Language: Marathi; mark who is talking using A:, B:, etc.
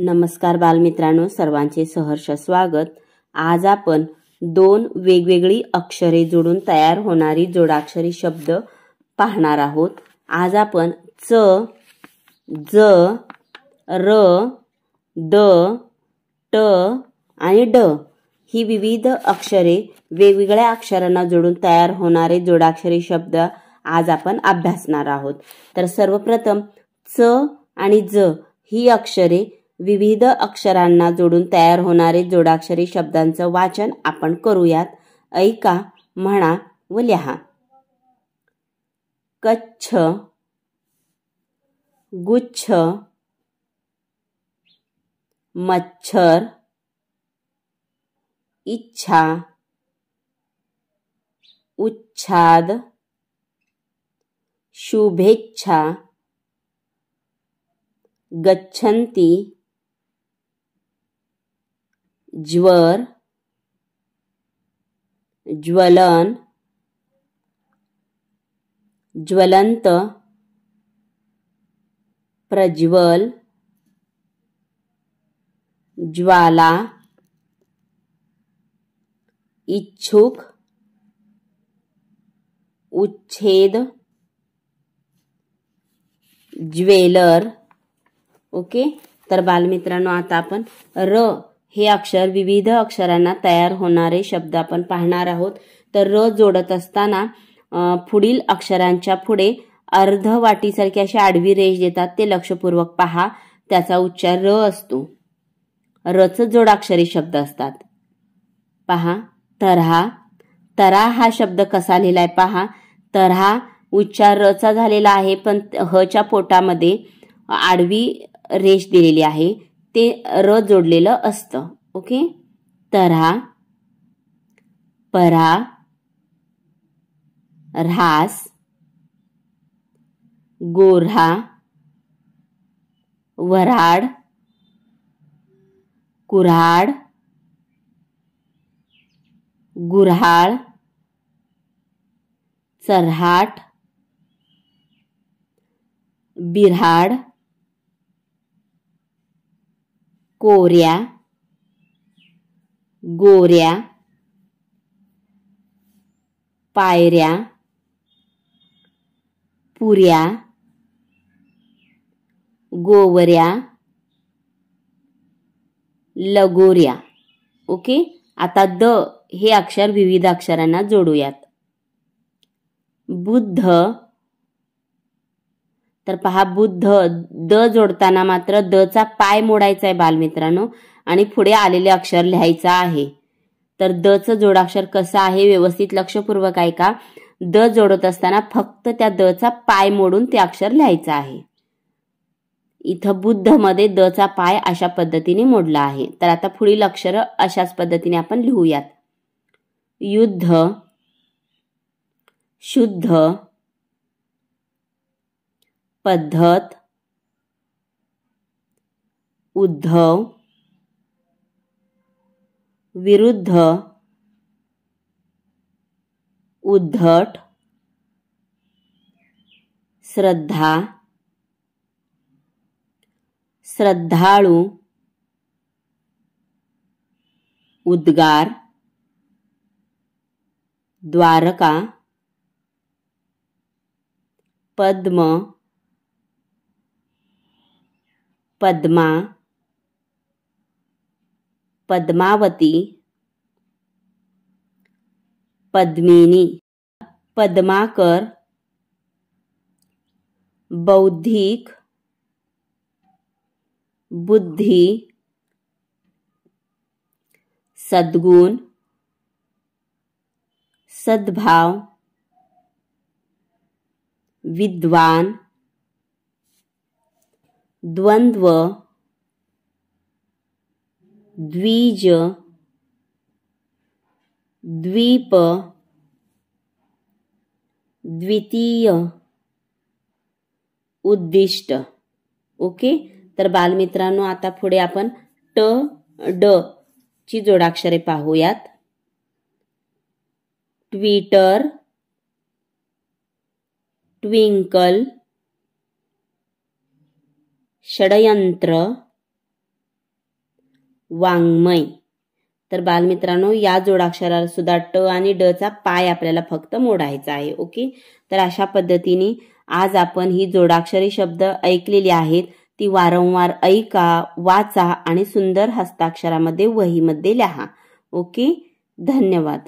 A: नमस्कार बालमित्रांनो, सर्वांचे सहर्ष स्वागत। आज आपण दोन वेगवेगळी अक्षरे जोडून तयार होणारी जोडाक्षरी शब्द पाहणार आहोत। आज आपण च, ज, र, द, ट आणि ड ही विविध अक्षरे वेगवेगळ्या अक्षरांना जोडून तयार होणारे जोडाक्षरी शब्द आज आपण अभ्यासणार आहोत। तर सर्वप्रथम च आणि ज ही अक्षरे विविध अक्षरांना जोडून तयार होणारे जोडाक्षरी शब्दांचं वाचन आपण करूयात। ऐका, म्हणा व लिहा। कच्छ, गुच्छ, मच्छर, इच्छा, उच्छाद, शुभेच्छा, गच्छन्ति, ज्वर, ज्वलन, ज्वलंत, प्रज्वल, ज्वाला, इच्छुक, उच्छेद, ज्वेलर। ओके, तर बालमित्रांनो आता आपण र हे अक्षर विविध अक्षरांना तयार होणारे शब्द आपण पाहणार आहोत। तर र जोडत असताना पुढील अक्षरांच्या पुढे अर्ध वाटीसारखी अशी आडवी रेष देतात, ते लक्षपूर्वक पहा। त्याचा उच्चार र असतो। रच जोडाक्षरी शब्द असतात। पहा, तऱ्हा, तरा हा शब्द कसा लिहिलाय पहा। तऱ्हा उच्चार रचा झालेला आहे, पण ह च्या पोटामध्ये आडवी रेष दिलेली आहे, ते र जोडलेलं असतं। ओके, तऱ्हा, परा, ऱ्हास, गोऱ्हा, वऱ्हाड, कुऱ्हाड, गुऱ्हाळ, चऱ्हाट, बिऱ्हाड, कोऱ्या, गोऱ्या, पायऱ्या, पुऱ्या, गोवऱ्या, लगोऱ्या। ओके, आता द हे अक्षर विविध अक्षरांना जोडूयात। बुद्ध, तर पहा बुद्ध द जोडताना मात्र द चा पाय मोडायचा आहे बालमित्रांनो, आणि पुढे आलेले अक्षर लिहायचं आहे। तर द चं जोडाक्षर कसं आहे व्यवस्थित लक्षपूर्वक ऐका। द जोडत असताना फक्त त्या द चा पाय मोडून ते अक्षर लिहायचं आहे। इथं बुद्ध मध्ये द चा पाय अशा पद्धतीने मोडला आहे। तर आता पुढील अक्षर अशाच पद्धतीने आपण लिहूयात। युद्ध, शुद्ध, पद्धत, उद्धव, विरुद्ध, उद्धट, श्रद्धा, श्रद्धाळू, उद्गार, द्वारका, पद्म, पद्मा, पद्मावती, पद्मिनी, पद्माकर, बौद्धिक, बुद्धी, सद्गुण, सद्भाव, विद्वान, द्वंद्व, द्विज, द्वीप, द्वितीय, उद्दिष्ट। ओके, तर बालमित्रांनो आता पुढे आपण ट ड ची जोडाक्षरे पाहूयात। ट्विटर, ट्विंकल, षडयंत्र, वाङ्मय. तर बालमित्रांनो या जोडाक्षराला सुद्धा ट आणि ड चा पाय आपल्याला फक्त मोडायचा आहे. ओके, तर अशा पद्धतीने आज आपण ही जोडाक्षरी शब्द ऐकलेली आहेत. ती वारंवार ऐका, वाचा आणि सुंदर हस्ताक्षरामध्ये वहीमध्ये लिहा. ओके, धन्यवाद.